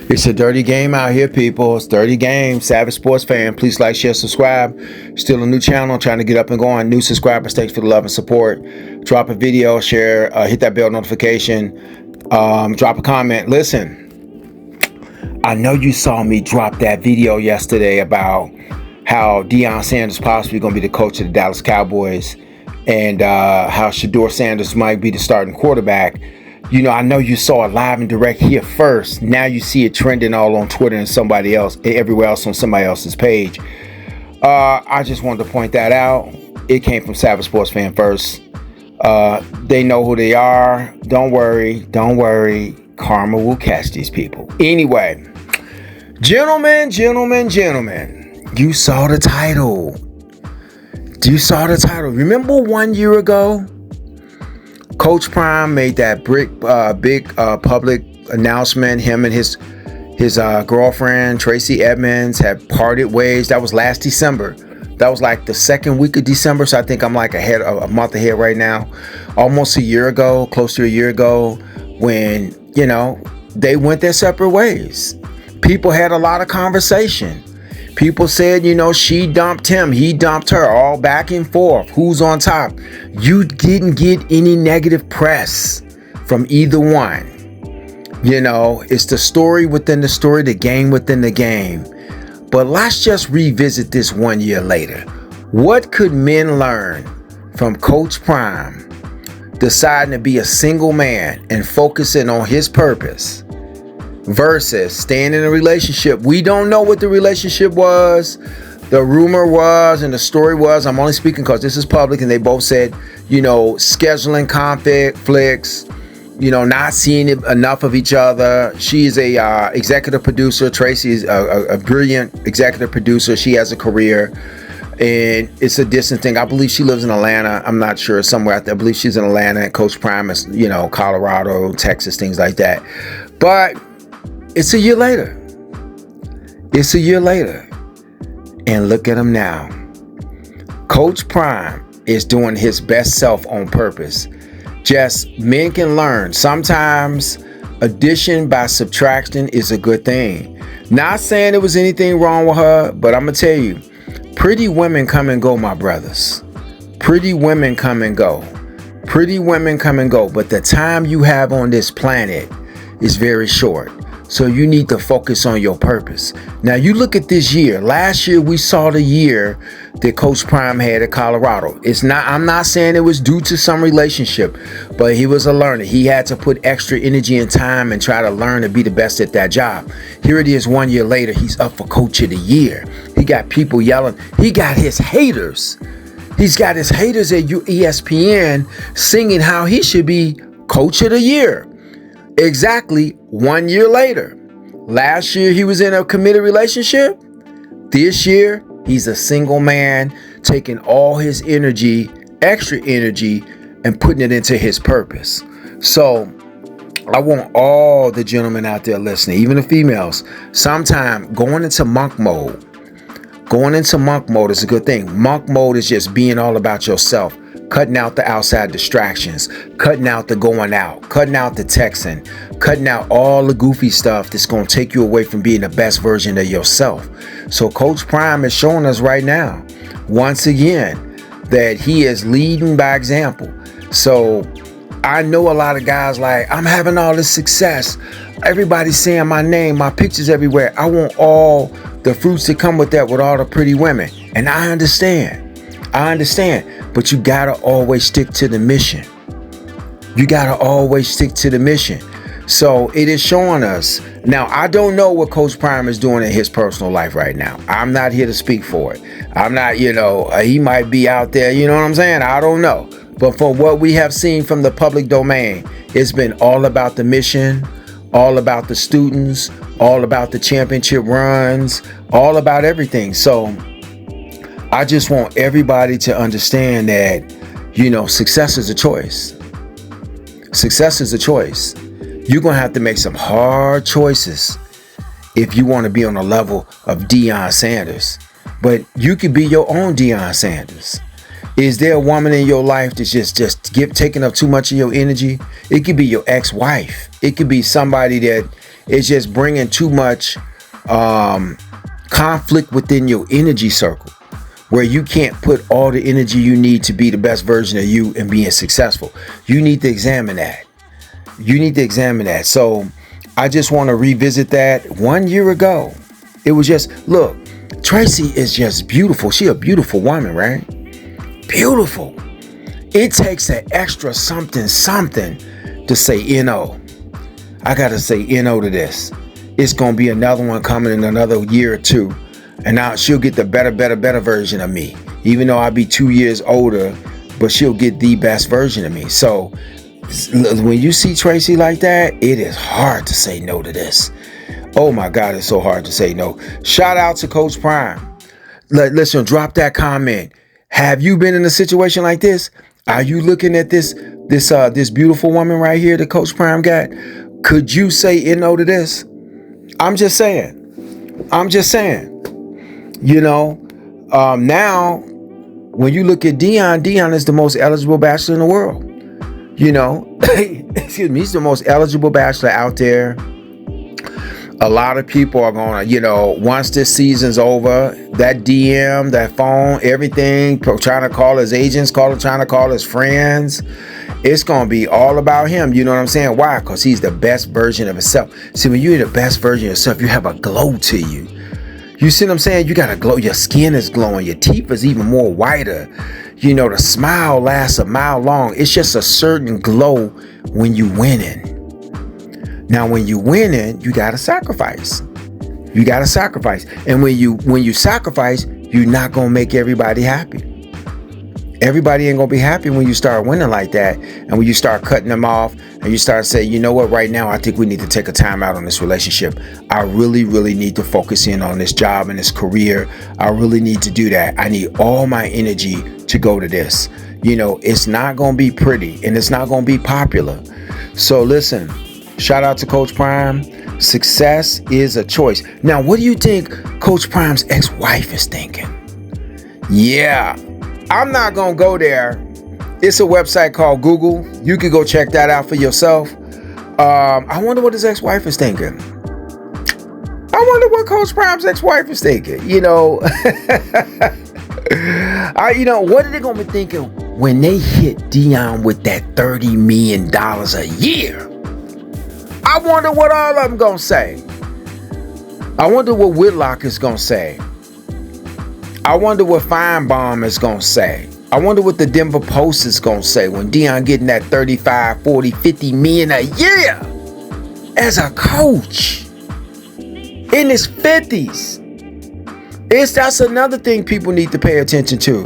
It's a dirty game out here, people. It's dirty game. Savage sports fan, please like, share, subscribe. Still a new channel, trying to get up and going. New subscribers, thanks for the love and support. Drop a video, share, hit that bell notification. Drop a comment. Listen, I know you saw me drop that video yesterday about how Deion Sanders possibly going to be the coach of the Dallas Cowboys, and how Deion Sanders might be the starting quarterback. You know, I know you saw it live and direct here first. Now you see it trending all on Twitter and somebody else, everywhere else on somebody else's page. I just wanted to point that out. It came from Savage Sports Fan first. They know who they are. Don't worry. Karma will catch these people. Anyway, gentlemen. You saw the title. Remember 1 year ago? Coach Prime made that big public announcement. Him and his girlfriend Tracy Edmonds had parted ways. That was last December. That was like the second week of December. So I think I'm like a month ahead right now. Almost a year ago, close to a year ago, when they went their separate ways. People had a lot of conversation. People said, she dumped him, he dumped her, all back and forth. Who's on top? You didn't get any negative press from either one. It's the story within the story, the game within the game. But let's just revisit this 1 year later. What could men learn from Coach Prime deciding to be a single man and focusing on his purpose versus staying in a relationship? We don't know what the relationship was. The rumor was and the story was, I'm only speaking because this is public, and they both said, scheduling conflicts, not seeing enough of each other. She is a executive producer. Tracy is a brilliant executive producer. She has a career, and it's a distant thing. I believe she lives in Atlanta. I'm not sure, somewhere out there. I believe she's in Atlanta, and Coach Prime is, Colorado, Texas, things like that. But it's a year later. And look at him now. Coach Prime is doing his best self on purpose. Just men can learn. Sometimes addition by subtraction is a good thing. Not saying there was anything wrong with her, but I'm going to tell you, pretty women come and go, my brothers. Pretty women come and go. But the time you have on this planet is very short. So you need to focus on your purpose. Now you look at this year. Last year we saw the year that Coach Prime had at Colorado. I'm not saying it was due to some relationship, but he was a learner. He had to put extra energy and time and try to learn to be the best at that job. Here it is 1 year later. He's up for Coach of the Year. He got people yelling. He got his haters. He's got his haters at ESPN singing how he should be Coach of the Year. Exactly 1 year later. Last year he was in a committed relationship. This year he's a single man, taking all his energy, extra energy, and putting it into his purpose. So I want all the gentlemen out there listening, even the females, sometime going into monk mode. Going into monk mode is a good thing. Monk mode is just being all about yourself. Cutting out the outside distractions, cutting out the going out, cutting out the texting, cutting out all the goofy stuff that's going to take you away from being the best version of yourself. So Coach Prime is showing us right now, once again, that he is leading by example. So I know a lot of guys like, I'm having all this success. Everybody's saying my name, my pictures everywhere. I want all the fruits that come with that, with all the pretty women. And I understand. But you gotta always stick to the mission. So it is showing us. Now, I don't know what Coach Prime is doing in his personal life right now. I'm not here to speak for it. I'm not, he might be out there, you know what I'm saying? I don't know. But for what we have seen from the public domain, it's been all about the mission, all about the students, all about the championship runs, all about everything. So I just want everybody to understand that, success is a choice. You're going to have to make some hard choices if you want to be on the level of Deion Sanders. But you could be your own Deion Sanders. Is there a woman in your life that's just taking up too much of your energy? It could be your ex-wife. It could be somebody that It's just bringing too much conflict within your energy circle, where you can't put all the energy you need to be the best version of you and being successful. You need to examine that. So I just want to revisit that. 1 year ago, it was just, look, Tracy is just beautiful. She a beautiful woman, right? Beautiful. It takes an extra something to say N-O. I got to say N-O to this. It's going to be another one coming in another year or two. And now she'll get the better version of me. Even though I'll be 2 years older, but she'll get the best version of me. So when you see Tracy like that, it is hard to say no to this. Oh my God, it's so hard to say no. Shout out to Coach Prime. Listen, drop that comment. Have you been in a situation like this? Are you looking at this beautiful woman right here that Coach Prime got? Could you say no to this? I'm just saying. You know, now when you look at Deion is the most eligible bachelor in the world. You know, excuse me, he's the most eligible bachelor out there. A lot of people are going to, you know, once this season's over, that DM, that phone, everything, trying to call his agents, trying to call his friends. It's going to be all about him. You know what I'm saying? Why? Because he's the best version of himself. See, when you're the best version of yourself, you have a glow to you. You see what I'm saying? You got a glow. Your skin is glowing. Your teeth is even more whiter. You know, the smile lasts a mile long. It's just a certain glow when you winning. Now, when you winning, you got to sacrifice. And when you sacrifice, you're not going to make everybody happy. Everybody ain't going to be happy when you start winning like that. And when you start cutting them off and you start saying, you know what, right now, I think we need to take a time out on this relationship. I really, really need to focus in on this job and this career. I really need to do that. I need all my energy to go to this. You know, it's not going to be pretty and it's not going to be popular. So listen, shout out to Coach Prime. Success is a choice. Now, what do you think Coach Prime's ex-wife is thinking? Yeah, I'm not going to go there. It's a website called Google. You can go check that out for yourself. I wonder what his ex-wife is thinking. I wonder what Coach Prime's ex-wife is thinking. You know, what are they going to be thinking when they hit Deion with that $30 million a year? I wonder what all of them going to say. I wonder what Whitlock is going to say. I wonder what Feinbaum is going to say. I wonder what the Denver Post is going to say when Deion getting that 35, 40, 50 million a year as a coach in his 50s. That's another thing people need to pay attention to.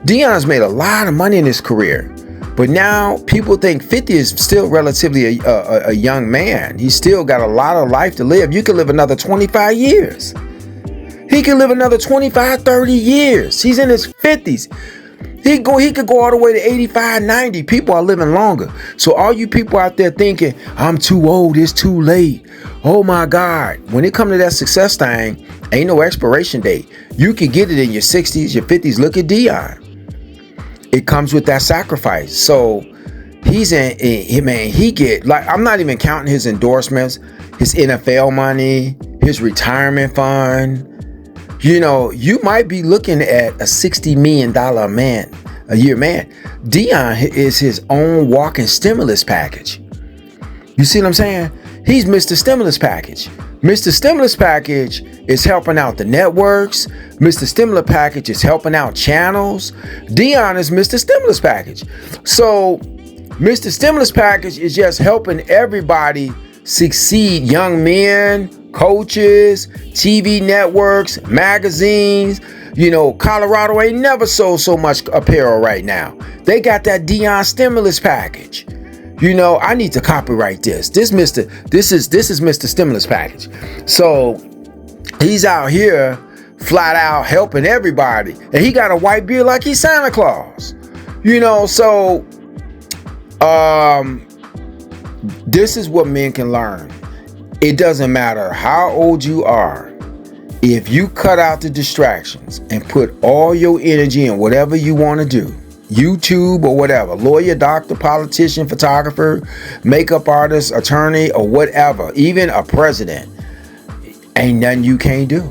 Deion's made a lot of money in his career, but now people think 50 is still relatively a young man. He's still got a lot of life to live. You could live another 25 years. He could live another 25, 30 years. He's in his 50s. He could go all the way to 85, 90. People are living longer. So all you people out there thinking, I'm too old, it's too late. Oh my God. When it comes to that success thing, ain't no expiration date. You can get it in your 60s, your 50s. Look at Deion. It comes with that sacrifice. So he's he get, like, I'm not even counting his endorsements, his NFL money, his retirement fund. You know, you might be looking at a $60 million a year man. Deion is his own walking stimulus package. You see what I'm saying? He's Mr. Stimulus Package. Mr. Stimulus Package is helping out the networks. Mr. Stimulus Package is helping out channels. Deion is Mr. Stimulus Package. So Mr. Stimulus Package is just helping everybody succeed. Young men, coaches, TV networks, magazines. You know, Colorado ain't never sold so much apparel right now. They got that Deion stimulus package. You know, I need to copyright this. This is Mr. Stimulus Package. So he's out here flat out helping everybody. And he got a white beard like he's Santa Claus. You know, so this is what men can learn. It doesn't matter how old you are. If you cut out the distractions and put all your energy in whatever you want to do, YouTube or whatever, lawyer, doctor, politician, photographer, makeup artist, attorney, or whatever, even a president, ain't nothing you can't do.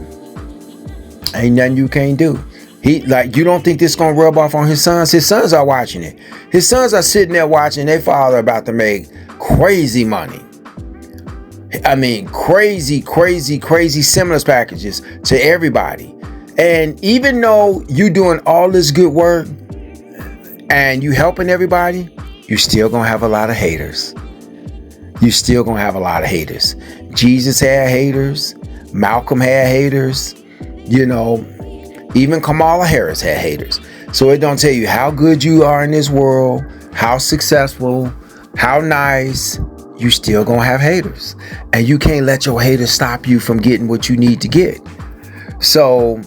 Ain't nothing you can't do. You don't think this gonna rub off on his sons? His sons are watching it. His sons are sitting there watching their father about to make crazy money. I mean, crazy stimulus packages to everybody. And even though you doing all this good work and you helping everybody, you still gonna have a lot of haters. You still gonna have a lot of haters. Jesus had haters. Malcolm had haters. Even Kamala Harris had haters. So it don't tell you how good you are in this world, how successful, how nice. You still gonna have haters. And you can't let your haters stop you from getting what you need to get. So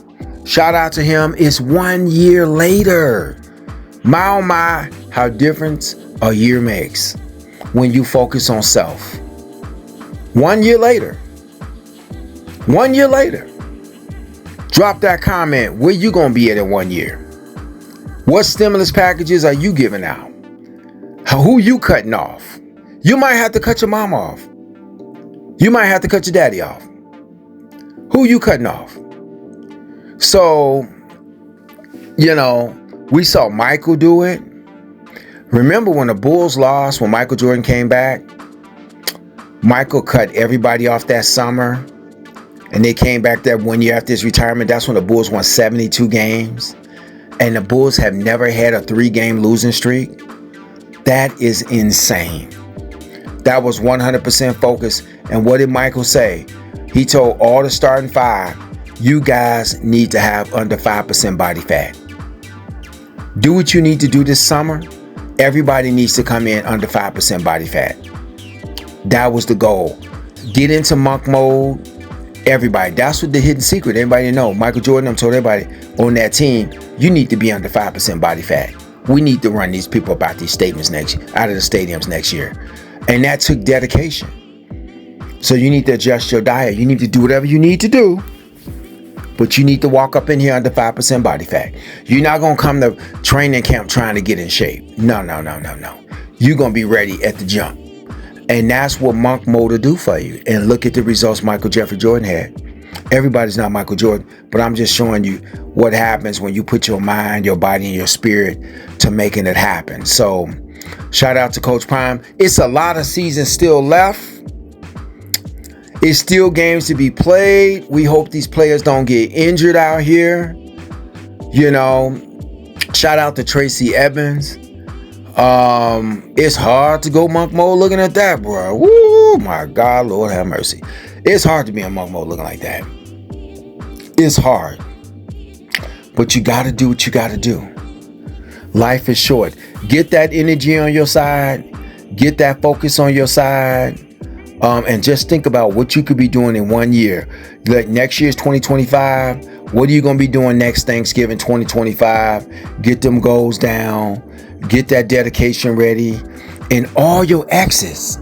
shout out to him. It's 1 year later. My oh my, how different a year makes when you focus on self. 1 year later. 1 year later. Drop that comment. Where you gonna be at in 1 year? What stimulus packages are you giving out? Who you cutting off? You might have to cut your mom off. You might have to cut your daddy off. Who you cutting off? So, we saw Michael do it. Remember when the Bulls lost, when Michael Jordan came back? Michael cut everybody off that summer. And they came back that 1 year after his retirement. That's when the Bulls won 72 games. And the Bulls have never had a 3-game losing streak. That is insane. That was 100% focus. And what did Michael say? He told all the starting 5, you guys need to have under 5% body fat. Do what you need to do this summer. Everybody needs to come in under 5% body fat. That was the goal. Get into monk mode. Everybody. That's what the hidden secret. Everybody know. Michael Jordan told everybody on that team, you need to be under 5% body fat. We need to run these people about these statements out of the stadiums next year. And that took dedication. So you need to adjust your diet. You need to do whatever you need to do. But you need to walk up in here under 5% body fat. You're not going to come to training camp trying to get in shape. No. You're going to be ready at the jump. And that's what monk mode will do for you. And look at the results Michael Jeffrey Jordan had. Everybody's not Michael Jordan, but I'm just showing you what happens when you put your mind, your body, and your spirit to making it happen. So shout out to Coach Prime. It's a lot of seasons still left. It's still games to be played. We hope these players don't get injured out here. Shout out to Tracy Edmonds. It's hard to go monk mode looking at that, bro. Woo, my God, Lord have mercy. It's hard to be in monk mode looking like that. It's hard. But you got to do what you got to do. Life is short. Get that energy on your side. Get that focus on your side. And just think about what you could be doing in 1 year. Like next year's 2025. What are you going to be doing next Thanksgiving 2025? Get them goals down. Get that dedication ready. And all your exes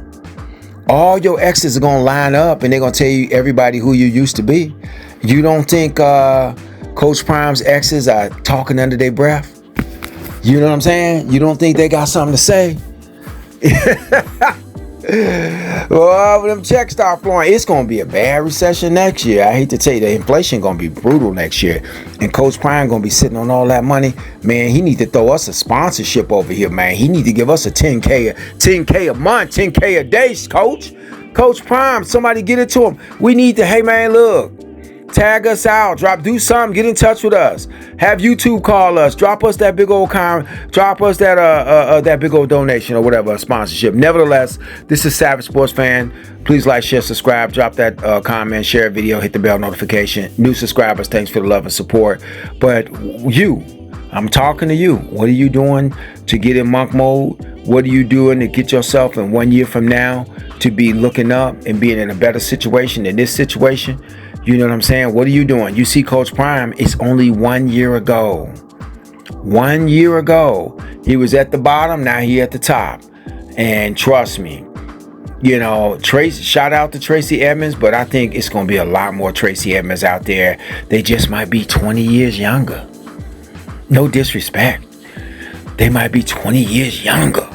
are going to line up and they're going to tell you everybody who you used to be. You don't think Coach Prime's exes are talking under their breath? You know what I'm saying? You don't think they got something to say? Well, when them checks start flowing, it's going to be a bad recession next year. I hate to tell you, the inflation going to be brutal next year. And Coach Prime going to be sitting on all that money. Man, he need to throw us a sponsorship over here, man. He need to give us a $10K a month, $10K a day, Coach. Coach Prime, somebody get it to him. We need to, hey, man, look. Tag us out, do something, get in touch with us. Have YouTube call us, drop us that big old that big old donation or whatever, sponsorship. Nevertheless, this is Savage Sports Fan. Please like, share, subscribe, drop that comment, share a video, hit the bell notification. New subscribers, thanks for the love and support. But I'm talking to you. What are you doing to get in monk mode? What are you doing to get yourself in 1 year from now to be looking up and being in a better situation than this situation? You know what I'm saying? What are you doing? You see Coach Prime, it's only 1 year ago. 1 year ago. He was at the bottom, now he at the top. And trust me, shout out to Tracy Edmonds, but I think it's going to be a lot more Tracy Edmonds out there. They just might be 20 years younger. No disrespect. They might be 20 years younger,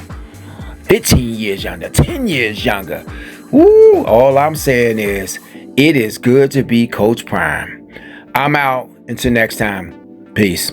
15 years younger, 10 years younger. Woo! All I'm saying is, it is good to be Coach Prime. I'm out. Until next time. Peace.